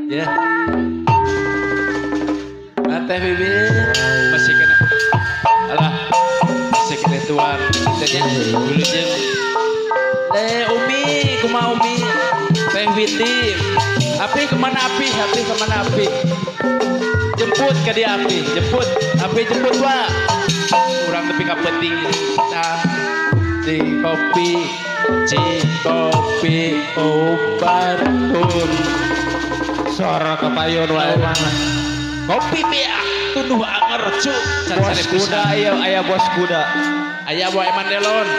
Ya. Teh Bibin masih kena. Alah, masih kena tuan. Jadi dulu jeung. Umi, kumaha Umi? Teh Witi. Api kemana Api? Api kemana Api? Jemput ke dia Api, jemput. Api jemput Pak. Kurang tapi kapenting kita di kopi obatun. Suara kepayun wae mana? Kopi biak tunuh angercu. Bos kuda aya bos kuda. Aya Boy Mandelon.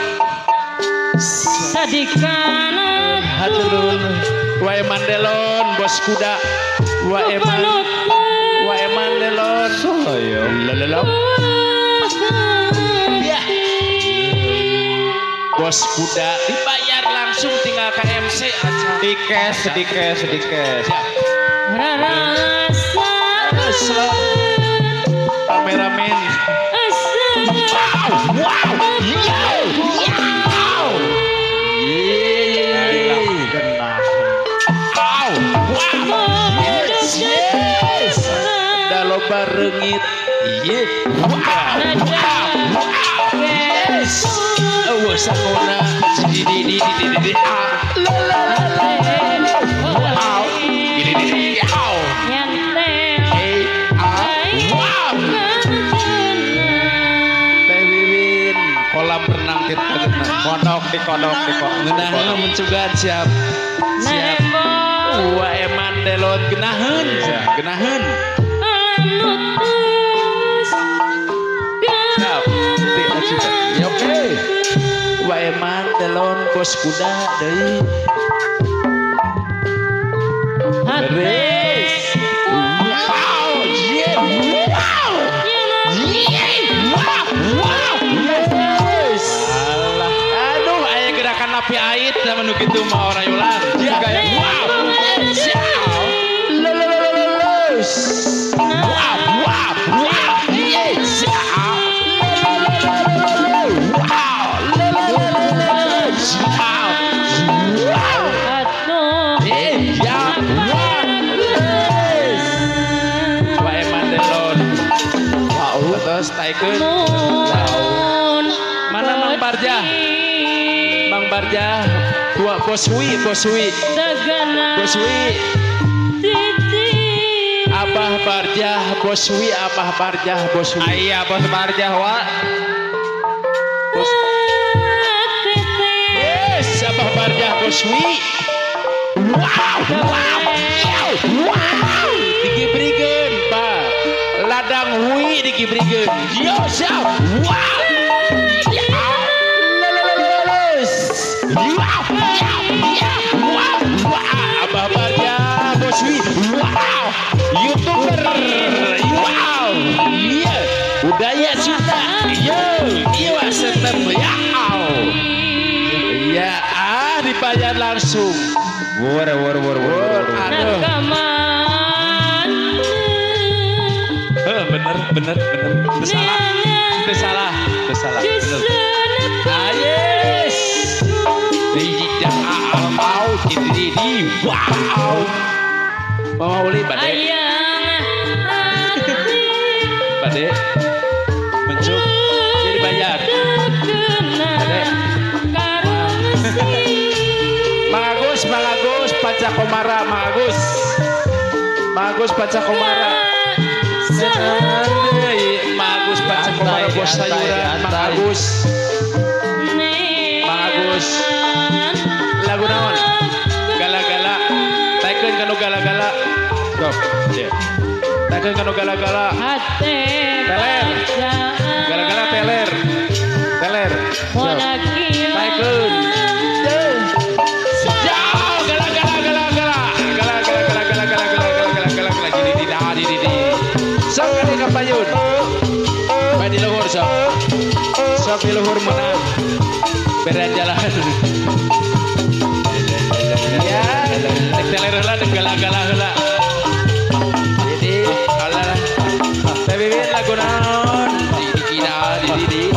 Sadikana Haturun Boy Mandelon bos kuda. Boy Mandelon. Soyo. Lalalap. Ya. Bos kuda dibayar langsung tinggal ke MC aja. Sedikit. Siap. rasa Kameramen. Dah loba reungit. Iye. Yes. Oh, sakona. Di. Kolam renang kita kodok di ngenaheun mencugan siap Wae Mandelon genaheun siap ya oke Wae Mandelon bos kuda deui beres api ait sama nu kitu mah orang yulan. Dia gaya wow. Lulus. Wow. Yes. Wae Mandelon. Wow, terus taikeun. Mana Mang Barjah? Bang Barjah, tua Bos Wi. Abah Barjah, Bos Wi. Aya Bos Barjah wa. Yes, Abah Barjah Bos Wi. Wow. Digibrikeun, Pak. Ladang Wi digibrikeun. Yo, siap. Wow. Abah Barjah Bos Wi. Wow. YouTuber. Wow. Iya. Budaya Sunda. Iya setem ya. Iya, dibayar langsung. Wor. Aduh. Bener. Itu salah. Bener. Yes. Tidak mau jadi wow. Mau li Bade mencuk jadi bayar Bade Mang Agus Pancakomara Mang Agus Pancakomara bos sayuran Mang Agus lagu naon gala-gala taikeun kanu gala-gala stop ya taikeun kanu gala-gala teler gala-gala teler taikeun gala sok kali kapayun bae di luhur sok di luhur menang beran jalan ya teler heula jeung gala-gala heula jadi alah Teh Bibin lagu naon di au di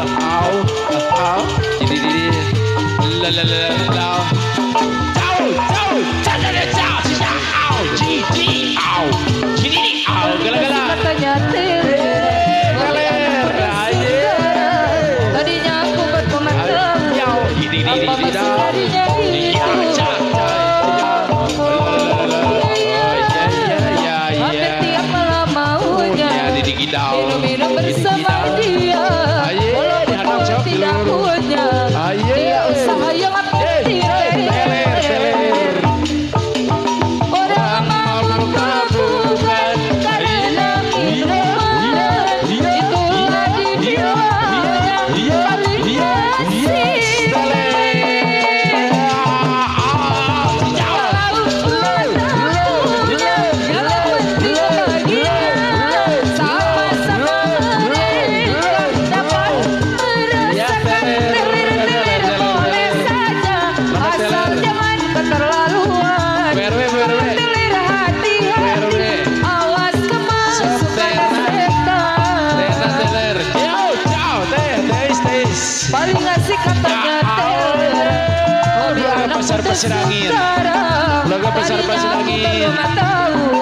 la ciao keluarga pasar pasir angin. Keluarga pasar pasir angin.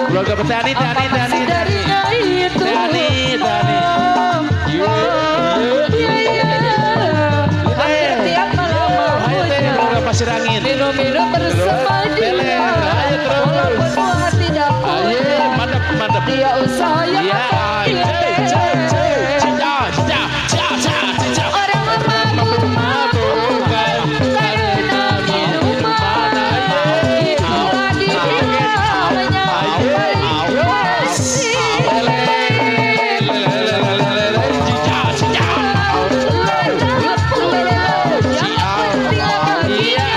Keluarga petani tani tani tani. Tani tani. Ayo teh keluarga pasir angin. Minum bersama dia. Walaupun hati dapat. Ayo mantap mantap. Dia usaha yang Ya, orang memabuk-mabukkan karena minuman. Itulah dirinya menyawasi. Yang penting bahagia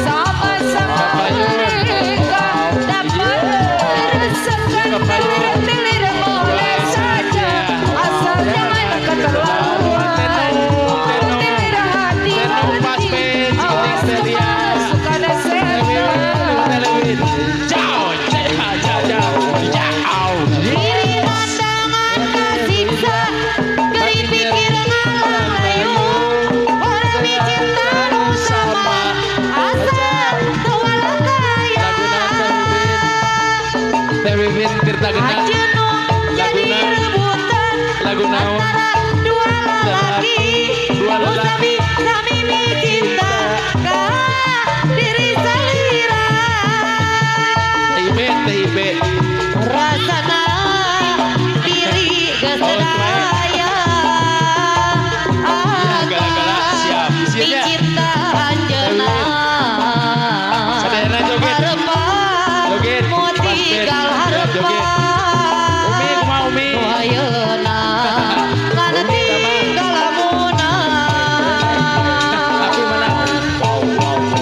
sama-sama mereka dapat merasakan tilir boleh saja asal jangan keterlaluan. Tilir hati awas suka diri pandangan kesiksa geli pikir ngalang layung orang cinta nu sama asal tewala kaya Tewin Tirta Genah ajenung jadi rebutan lagu naon antara dua lelaki usami samimi cinta ka diri salira TIB rasana diri kesedaya gala-gala, siap. Siap, ya? cinta anjeuna Sadayana joget. harapan Joget. mau Pas band. tinggal Joget. harapan Umi kumaha Umi ayeuna kana tinggal Tapi mana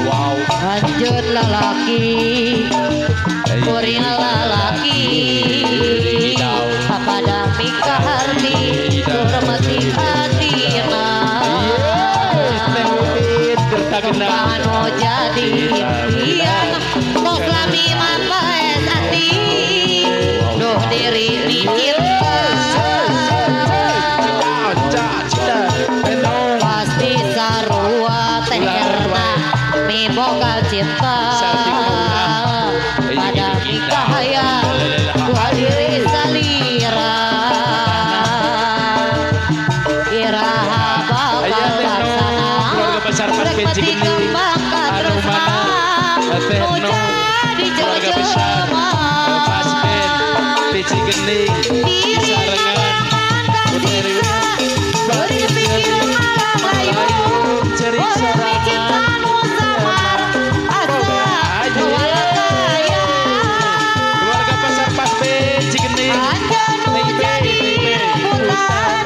wow anjeun lalaki kuring lalaki pada mikah hardi turmati hatina Tewin Tirta Genah anu jadi impian mok lami mapaes ati duh diri dicinta pasti sarua teherna mi boga cinta pada nikah ya dua diri salira iraha bakal laksana keluarga besar Mas rek Ben peti Cigeni kembang ka anu terus mana Teh nu No jadi keluarga besar Mas Ben di Cigening sarengan Puteri beri pikiran malang layung ceri orang sorangan cinta nu samar asa tewala kaya keluarga besar Mas Ben Cigening anjeun nu jadi rebutan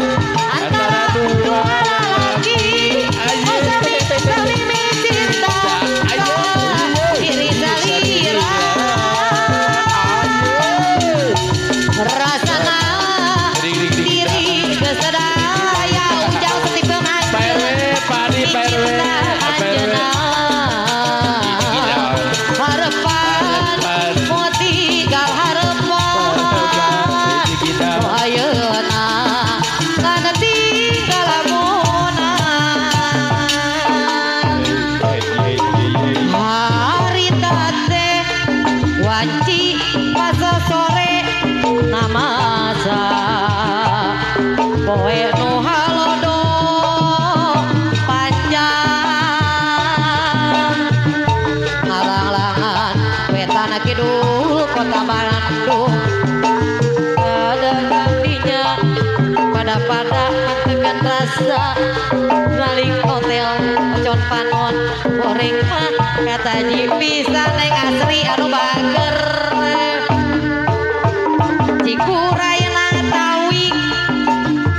antara dua lelaki usami samimi cinta ka diri salira rasana diri kesedaya ujang setipeng anjeun Padi PRW anjeuna harapan mau tinggal harapan ayeuna kana tinggal lamunan harita teh wanci pas sore namasa poe nu halodo panjang ngalang-langan wetana kidul kota Bandung ada gandinya pada mantekan rasa balik hotel ocon panon goreng mah kata bisa neng asri anu bager cikurai tawi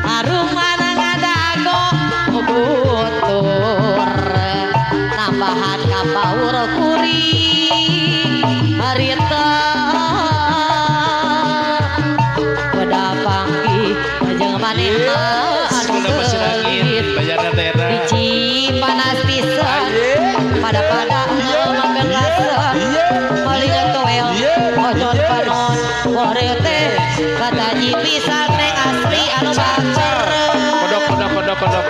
harum mana ngadago butur nambahan kapaur kuring harita beda panggi jeung manehna anu gelit biji panas pisan pada makan rasa malingan toel ocon panon koreo teh kata pisan neng asri anu bager kodok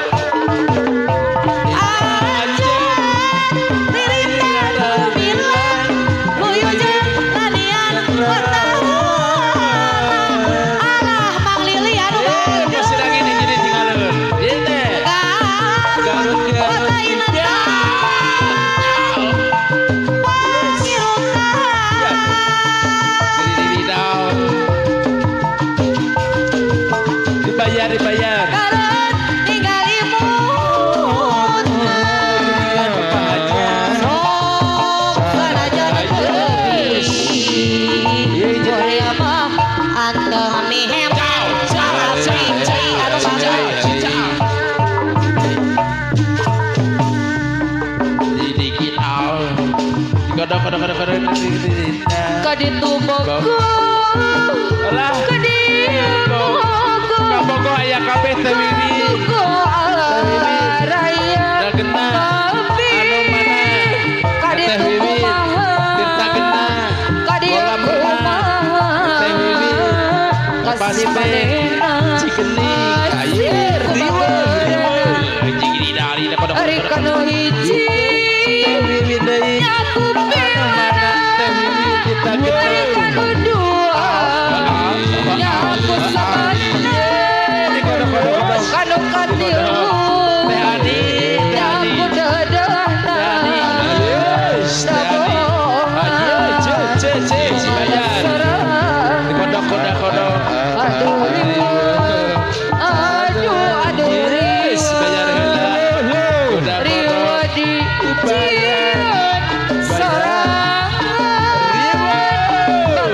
anjeun Kodok. Kaditu bogo. Alah. Kaditu bogo. Kabogo aya kabeh teh Wiwi. Tugo raya. Da gena. Anu mana? Kaditu Teh Wiwi. kumaha. Tirta gena. Kaditu Kolam renang. kumaha. Teh Wiwi. Kasih Paste. manehna. Cikening. Ayer. Riwe. Jigiri dari da kodok. Ari kanu hiji. Teh Wiwi deui. Nyaku Anu mana? Teh Wiwi kita Ari gena. kanu dua. Nyaku samana. Kodok. Kanu katilu. Teh Adi. Nyaku dadahna. Si bayar. Kodok. Aduh Yes, bayar heula. Kodok. riwa di cian sorangan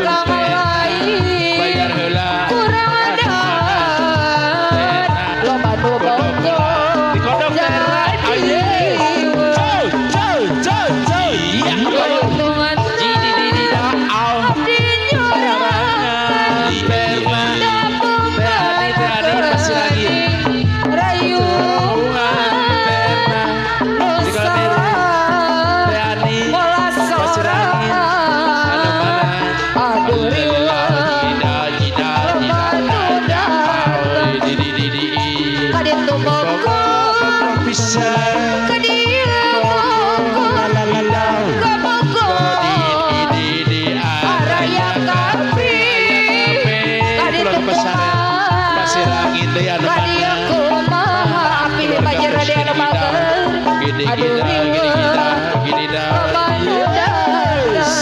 bakal lain Bayar heula. kurang ada loba nu bogo Di kodok daerah. jadi Iya. keuntungan abdi nyorangan dapung masih lagi. rayu bola sorangan aduh riwa kaditu bogo kadieu bogo ke bogo araya kapi kaditu kumaha kadieu kumaha api banjir di anu mager aduh riwa pemanu dadas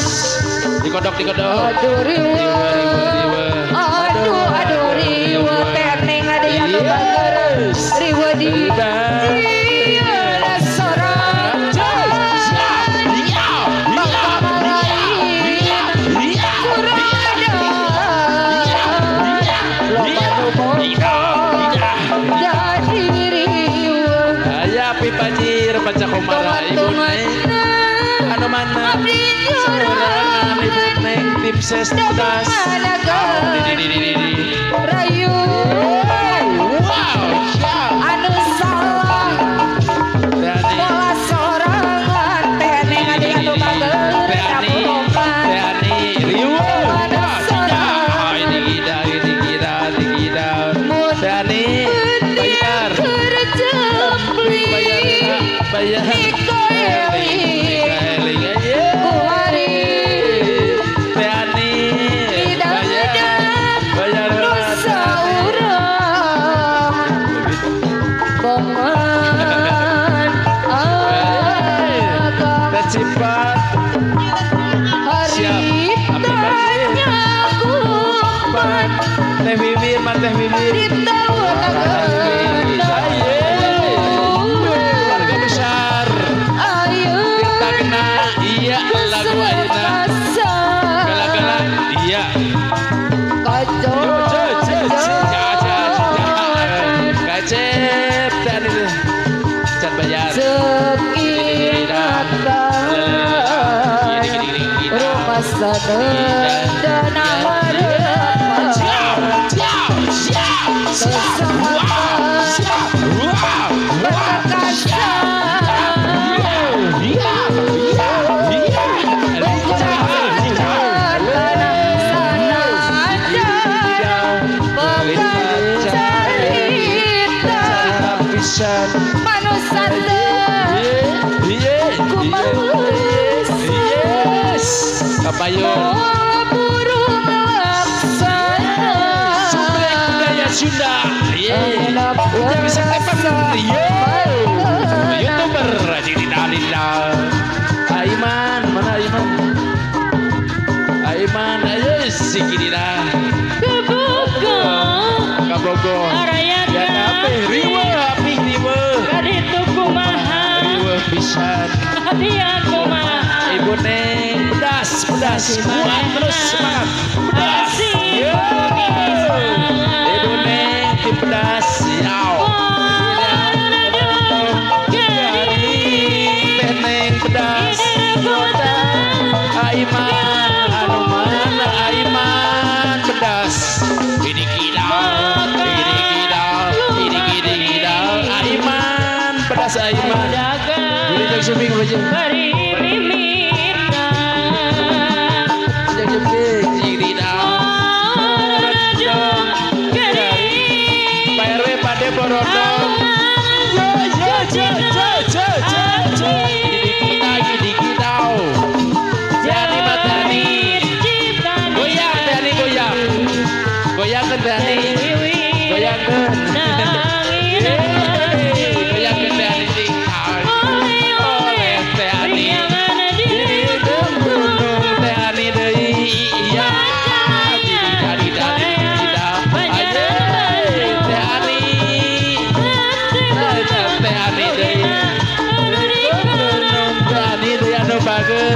Di kodok. aduh riwa aduh riwa teneng ada yang anu mager riwa di cian sorangan bakal lain kurang ada loba nu bogo jadi riwa Aya pipa jir pancakomara ibu neng. Anu mana? abdi Sorangan ibu neng tim ses das. rayu anu salah bola sorangan teneng ada anu mager dapungkan Bayar. kerjempli Bayar. dikoeli kuari Bayar. dosa urang bongan agam Tercipat. haritanya kuman Teh Wiwir, Teh Wiwir. ditawakan Keluarga besar. ayo Tirta kena. Iya lagu ayeuna. Gala-gala. Iya. Kacep tadi tuh. Can bayar. Rumah sadedana harapan Pisan. Manusante kumaus Kabayun. burung laksana Suplek budaya Sunda. Mengenap Udah bisa tepat. YouTuber rajin didalila. Aiman, mana Aiman? Aiman, ayo sikidina. kebuka Kabogo. Arayana Ya apa? Riwe, api riwe. kaditu kumaha Riwe pisan. dia kumaha Ibu Neng, pedas. Semangat terus semangat. Pedas. Asik. Ibu Neng, tim pedas. Yau. Teh Neng pedas.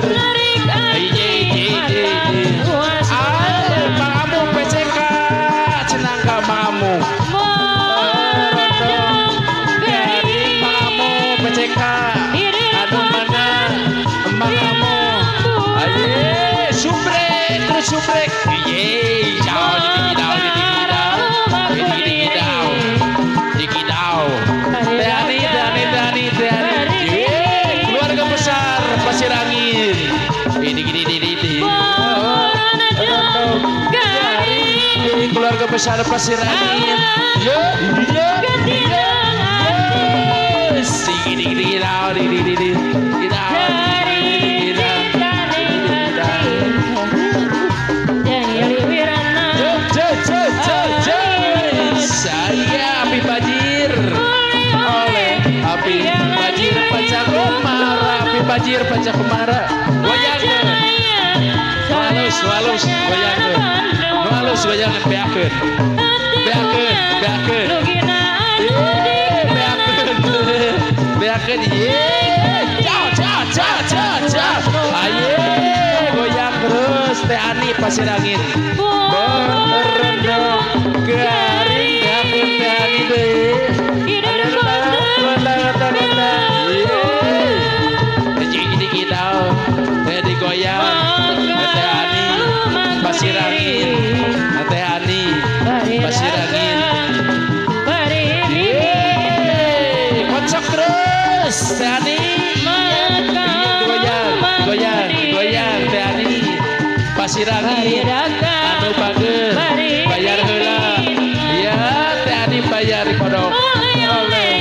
Bager. Mangamu PCK cenang ka mangamu. Mangamu PCK anu mana mangamu. Aye subrek terus subrek. Ye jauh digidau. Teani. Keluarga besar Pasir Angin. Ini. Keluarga besar Pasir Angin. Saya Api Bajir. Oleh Api Bajir Pancakomara. Api Bajir Pancakomara. Goyangkeun. Halus goyangkeun. Halus goyangan beakeun. Beakeun ye. Aye goyang terus Teh Ani Pasir Angin. Berendam garing beakeun Teh Ani deui. Digoyang Teh Ani Pasir Angin. Teh Ani Pasir Angin. Kocok terus Teh Ani. Goyang Teh Ani Pasir Angin. Anu bageus bayar heula. Ya Teh Ani bayar kodok. Oleh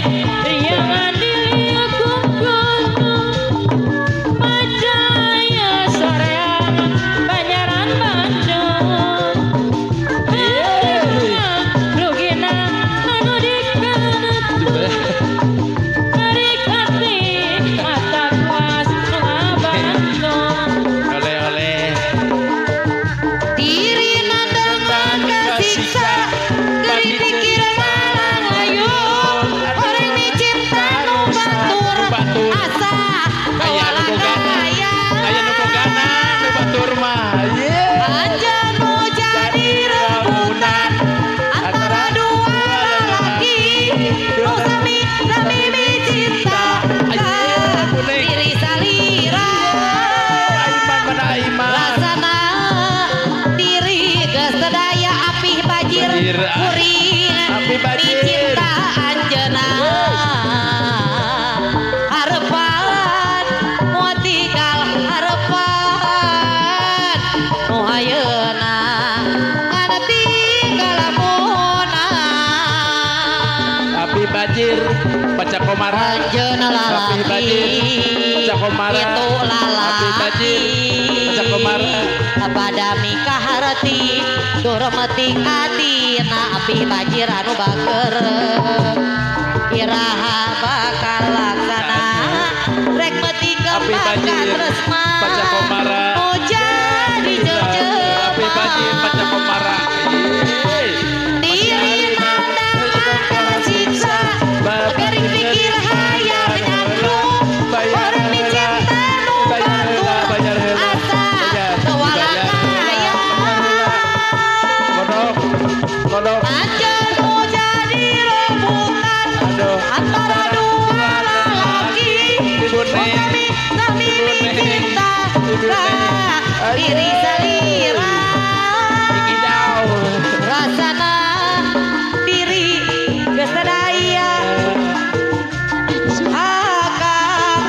Api Bajir cinta anjeuna harapan motikal harapan nu ayeuna kana tinggal lamunan. Api Bajir Pancakomara anjeuna lalaki. Api Bajir Pancakomara itu lalaki. Api Bajir Pancakomara pada mikah harti durmeti adina. Api Bajir anu bager iraha bakal laksana rek meti kembangkan tresna nu jadi jeujeuh. Api Bajir Pancakomara diri mandang siksa garing pikir hayang nyandung orang dicinta nu bantu asa tewala kaya kodok anjeun nu jadi rebutan antara dua lalaki kami cinta ka diri salira rasana diri geus sadaya akang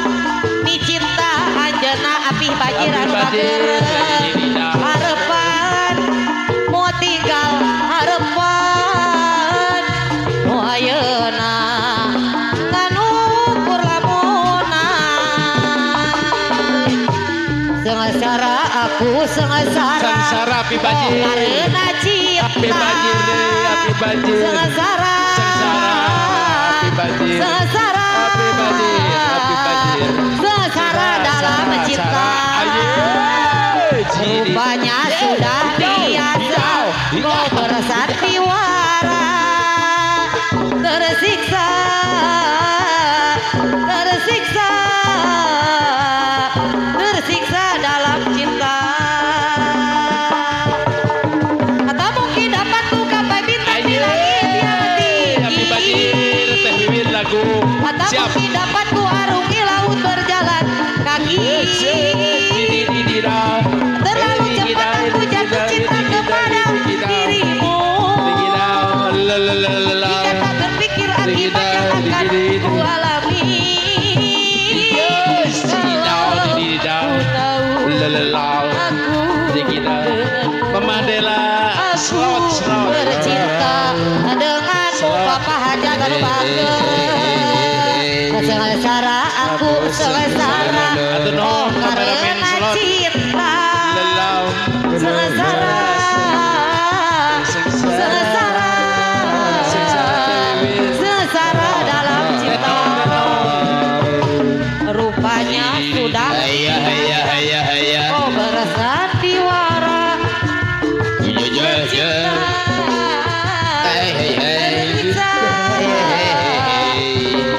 mi cinta anjeunna Api Bajir anu bager harapan mau tinggal harapan nu ayeuna nganu ukur lamunan sengsara aku sengsara Api Bajir. karena cinta Api Bajir deui Api Bajir. sengsara Api Bajir. sengsara Api Bajir. sengsara dalam cinta. Rupanya sudah biasa kau bersandiwara tersiksa tersiksa tersiksa bercinta denganmu Papa Haja Ganu Bager. Sengsara aku sengsara oh karena cinta. Sengsara dalam cinta. Rupanya sudah kau bersandiwara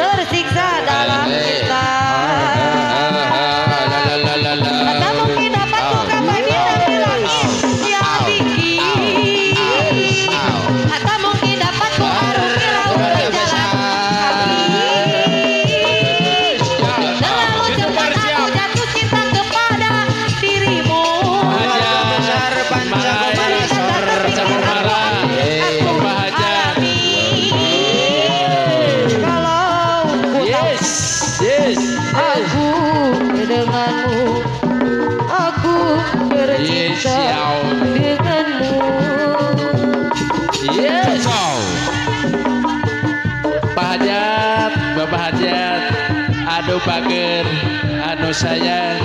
tersiksa dalam cinta. Tak mungkin dapat menggapai bintang di langit yang tinggi. Tak mungkin dapat mengarungi lautan jalan kaki. Terlalu cepat aku jatuh cinta kepada dirimu. Aku denganmu, aku bercinta denganmu. Yes. Pak Hajat, Bapak Hajat, aduh bager, anu sayang.